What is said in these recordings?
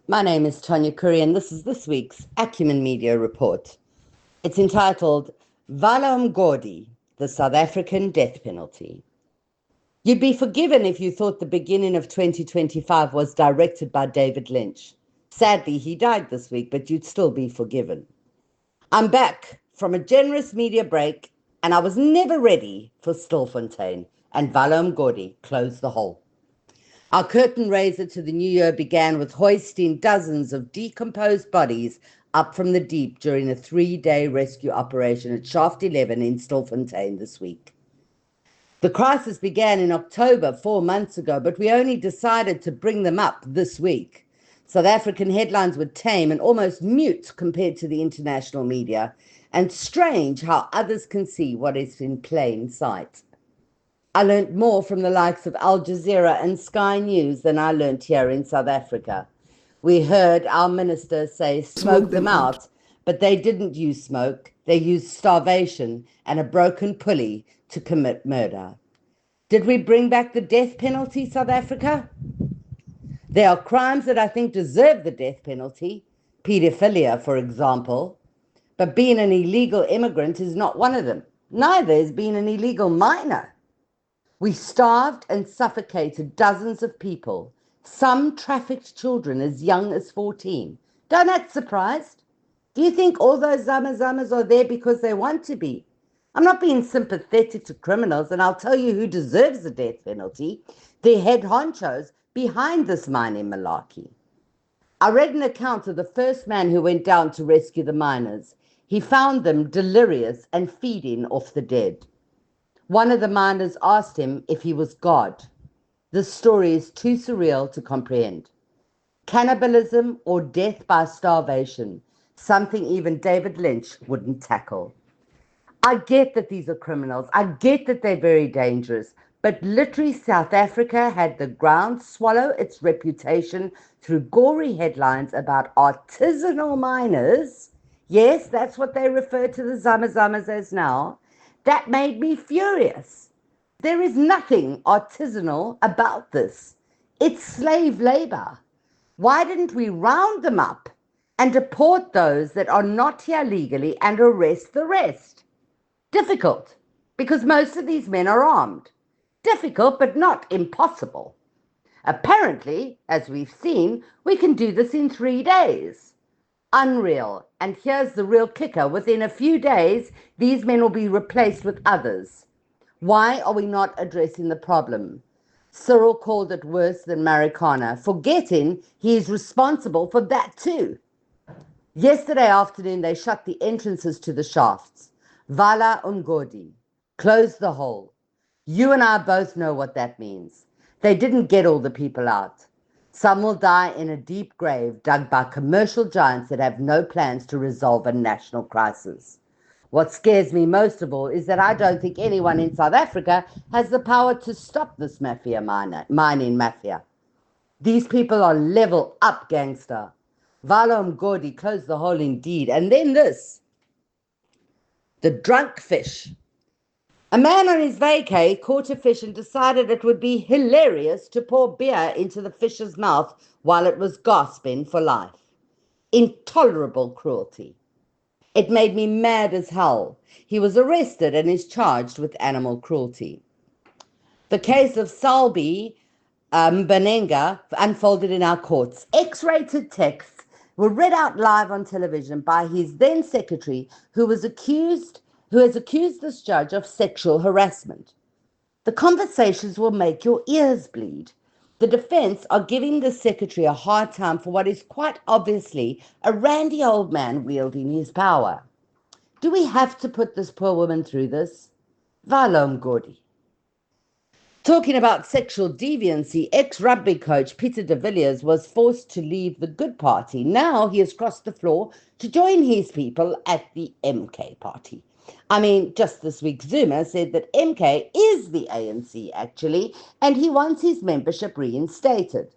My name is Tanya Curry, and this is this week's Acumen Media Report. It's entitled Vala Umgodi, the South African Death Penalty. You'd be forgiven if you thought the beginning of 2025 was directed by David Lynch. Sadly, he died this week, but you'd still be forgiven. I'm back from a generous media break, and I was never ready for Stilfontein, and Vala Umgodi closed the hole. Our curtain raiser to the new year began with hoisting dozens of decomposed bodies up from the deep during a 3-day rescue operation at Shaft 11 in Stilfontein this week. The crisis began in October 4 months ago, but we only decided to bring them up this week. South African headlines were tame and almost mute compared to the international media, and strange how others can see what is in plain sight. I learnt more from the likes of Al Jazeera and Sky News than I learnt here in South Africa. We heard our minister say, smoke them out, but they didn't use smoke. They used starvation and a broken pulley to commit murder. Did we bring back the death penalty, South Africa? There are crimes that I think deserve the death penalty, paedophilia, for example, but being an illegal immigrant is not one of them. Neither is being an illegal minor. We starved and suffocated dozens of people, some trafficked children as young as 14. Don't act surprised. Do you think all those zama-zamas are there because they want to be? I'm not being sympathetic to criminals, and I'll tell you who deserves the death penalty: the head honchos behind this mining malarkey. I read an account of the first man who went down to rescue the miners. He found them delirious and feeding off the dead. One of the miners asked him if he was God. This story is too surreal to comprehend. Cannibalism or death by starvation, something even David Lynch wouldn't tackle. I get that these are criminals. I get that they're very dangerous. But literally, South Africa had the ground swallow its reputation through gory headlines about artisanal miners. Yes, that's what they refer to the zama-zamas as now. That made me furious. There is nothing artisanal about this. It's slave labor. Why didn't we round them up and deport those that are not here legally and arrest the rest? Difficult, because most of these men are armed. Difficult, but not impossible. Apparently, as we've seen, we can do this in 3 days. Unreal. And here's the real kicker: within a few days, these men will be replaced with others. Why are we not addressing the problem? Cyril called it worse than Marikana, forgetting he is responsible for that too. Yesterday afternoon, they shut the entrances to the shafts. Vala Umgodi. Close the hole. You and I both know what that means. They didn't get all the people out. Some will die in a deep grave dug by commercial giants that have no plans to resolve a national crisis. What scares me most of all is that I don't think anyone in South Africa has the power to stop this mining mafia. These people are level up gangster. Vala Umgodi closed the hole indeed. And then this. The drunk fish. A man on his vacay caught a fish and decided it would be hilarious to pour beer into the fish's mouth while it was gasping for life. Intolerable cruelty. It made me mad as hell. He was arrested and is charged with animal cruelty. The case of Salbi Mbanenga unfolded in our courts. X-rated texts were read out live on television by his then secretary, who has accused this judge of sexual harassment. The conversations will make your ears bleed. The defense are giving the secretary a hard time for what is quite obviously a randy old man wielding his power. Do we have to put this poor woman through this? Vala Umgodi. Talking about sexual deviancy, ex-rugby coach Peter de Villiers was forced to leave the Good Party. Now he has crossed the floor to join his people at the MK Party. I mean, just this week, Zuma said that MK is the ANC, actually, and he wants his membership reinstated.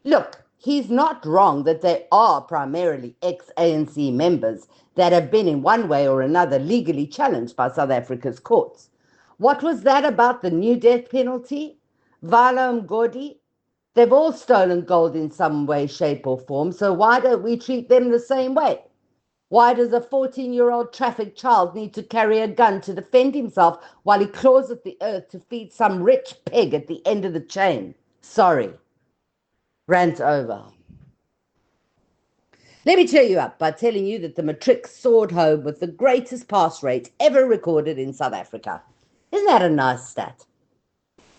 Look, he's not wrong that they are primarily ex-ANC members that have been in one way or another legally challenged by South Africa's courts. What was that about the new death penalty? Vala Umgodi? They've all stolen gold in some way, shape, or form, so why don't we treat them the same way? Why does a 14-year-old trafficked child need to carry a gun to defend himself while he claws at the earth to feed some rich pig at the end of the chain? Sorry. Rant over. Let me cheer you up by telling you that the matric soared home with the greatest pass rate ever recorded in South Africa. Isn't that a nice stat?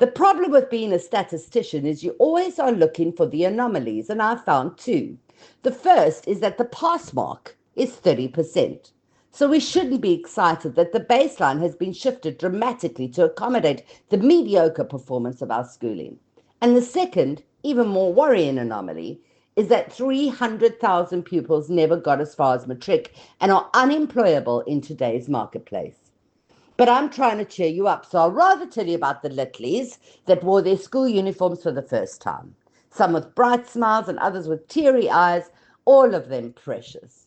The problem with being a statistician is you always are looking for the anomalies, and I found two. The first is that the pass mark is 30%. So we shouldn't be excited that the baseline has been shifted dramatically to accommodate the mediocre performance of our schooling. And the second, even more worrying anomaly, is that 300,000 pupils never got as far as matric and are unemployable in today's marketplace. But I'm trying to cheer you up, so I'll rather tell you about the littlies that wore their school uniforms for the first time. Some with bright smiles and others with teary eyes, all of them precious.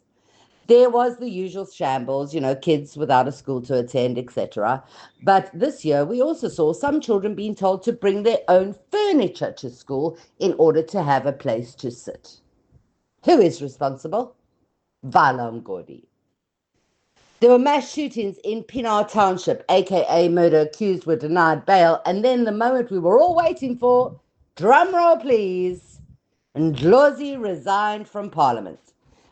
There was the usual shambles, kids without a school to attend, etc. But this year we also saw some children being told to bring their own furniture to school in order to have a place to sit. Who is responsible? Vala Mgodi. There were mass shootings in Pinar Township, aka murder accused were denied bail, and then the moment we were all waiting for, drumroll please, Ndlozi resigned from Parliament.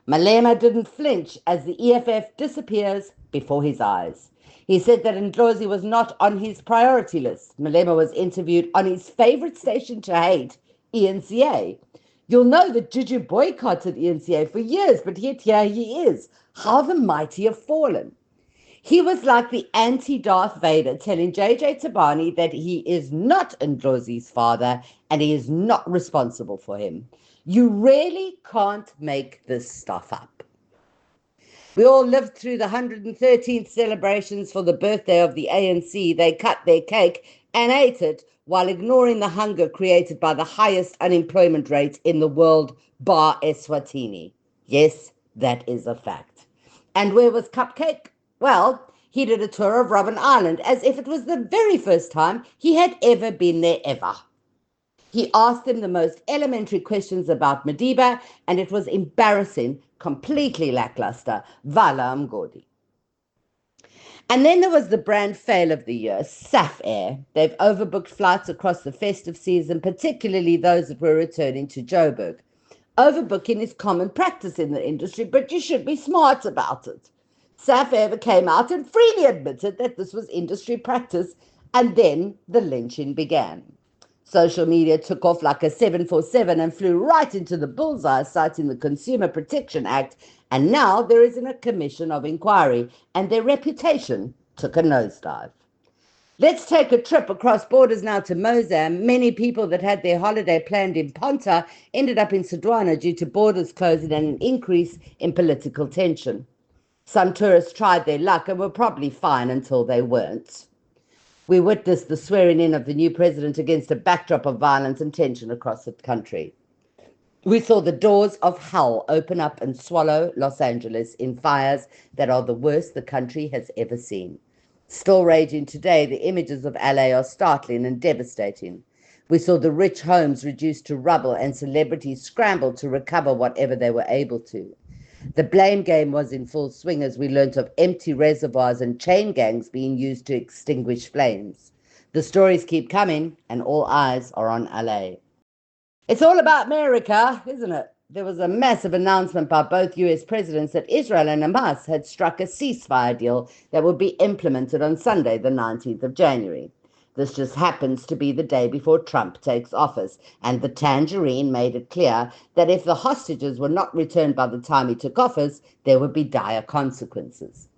Malema didn't flinch as the EFF disappears before his eyes. He said that Ndlozi was not on his priority list. Malema was interviewed on his favourite station to hate, ENCA. You'll know that Juju boycotted ENCA for years, but yet here he is. How the mighty have fallen. He was like the anti-Darth Vader telling JJ Tabani that he is not Ndlozi's father and he is not responsible for him. You really can't make this stuff up. We all lived through the 113th celebrations for the birthday of the ANC. They cut their cake and ate it while ignoring the hunger created by the highest unemployment rate in the world, bar Eswatini. Yes, that is a fact. And where was Cupcake? Well, he did a tour of Robben Island as if it was the very first time he had ever been there ever. He asked them the most elementary questions about Madiba, and it was embarrassing, completely lackluster. Vala Mgodi. And then there was the brand fail of the year, SAF Air. They've overbooked flights across the festive season, particularly those that were returning to Joburg. Overbooking is common practice in the industry, but you should be smart about it. SAF Air came out and freely admitted that this was industry practice, and then the lynching began. Social media took off like a 747 and flew right into the bullseye, citing the Consumer Protection Act, and now there is a commission of inquiry, and their reputation took a nosedive. Let's take a trip across borders now to Mozambique. Many people that had their holiday planned in Ponta ended up in Sudwana due to borders closing and an increase in political tension. Some tourists tried their luck and were probably fine until they weren't. We witnessed the swearing in of the new president against a backdrop of violence and tension across the country. We saw the doors of hell open up and swallow Los Angeles in fires that are the worst the country has ever seen. Still raging today, the images of LA are startling and devastating. We saw the rich homes reduced to rubble and celebrities scrambled to recover whatever they were able to. The blame game was in full swing as we learnt of empty reservoirs and chain gangs being used to extinguish flames. The stories keep coming and all eyes are on LA. It's all about America, isn't it? There was a massive announcement by both US presidents that Israel and Hamas had struck a ceasefire deal that would be implemented on Sunday, the 19th of January. This just happens to be the day before Trump takes office, and the tangerine made it clear that if the hostages were not returned by the time he took office, there would be dire consequences.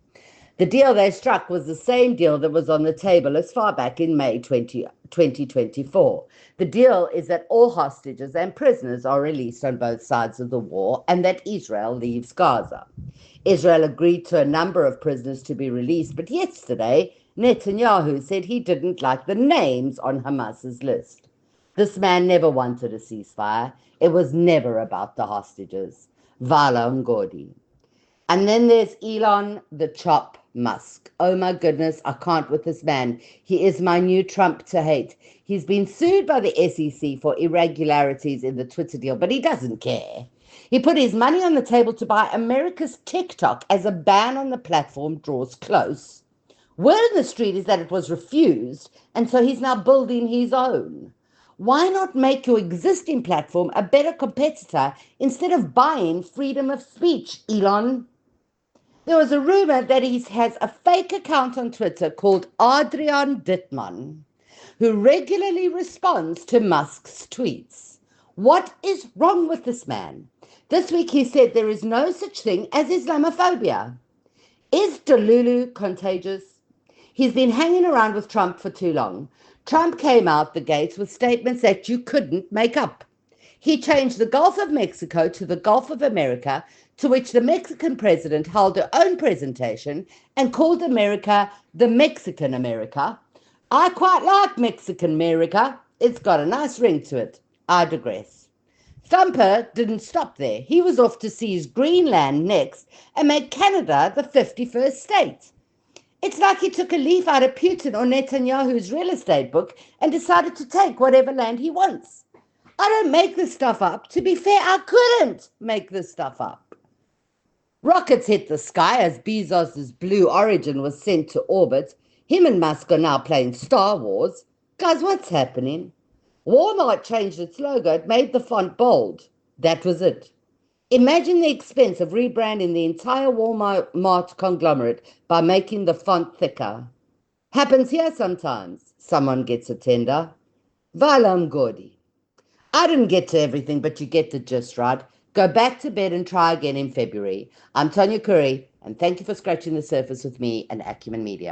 The deal they struck was the same deal that was on the table as far back in May 2024. The deal is that all hostages and prisoners are released on both sides of the war and that Israel leaves Gaza. Israel agreed to a number of prisoners to be released, but yesterday Netanyahu said he didn't like the names on Hamas's list. This man never wanted a ceasefire. It was never about the hostages. Vala Ngodi. And then there's Elon the Chop Musk. Oh my goodness, I can't with this man. He is my new Trump to hate. He's been sued by the SEC for irregularities in the Twitter deal, but he doesn't care. He put his money on the table to buy America's TikTok as a ban on the platform draws close. Word in the street is that it was refused, and so he's now building his own. Why not make your existing platform a better competitor instead of buying freedom of speech, Elon? There was a rumor that he has a fake account on Twitter called Adrian Dittmann, who regularly responds to Musk's tweets. What is wrong with this man? This week he said there is no such thing as Islamophobia. Is Delulu contagious? He's been hanging around with Trump for too long. Trump came out the gates with statements that you couldn't make up. He changed the Gulf of Mexico to the Gulf of America, to which the Mexican president held her own presentation and called America the Mexican America. I quite like Mexican America. It's got a nice ring to it. I digress. Thumper didn't stop there. He was off to seize Greenland next and make Canada the 51st state. It's like he took a leaf out of Putin or Netanyahu's real estate book and decided to take whatever land he wants. I don't make this stuff up. To be fair, I couldn't make this stuff up. Rockets hit the sky as Bezos' Blue Origin was sent to orbit. Him and Musk are now playing Star Wars. Guys, what's happening? Walmart changed its logo. It made the font bold. That was it. Imagine the expense of rebranding the entire Walmart conglomerate by making the font thicker. Happens here sometimes. Someone gets a tender. Valam Gordi. I didn't get to everything, but you get the gist, right? Go back to bed and try again in February. I'm Tonya Curry, and thank you for scratching the surface with me and Acumen Media.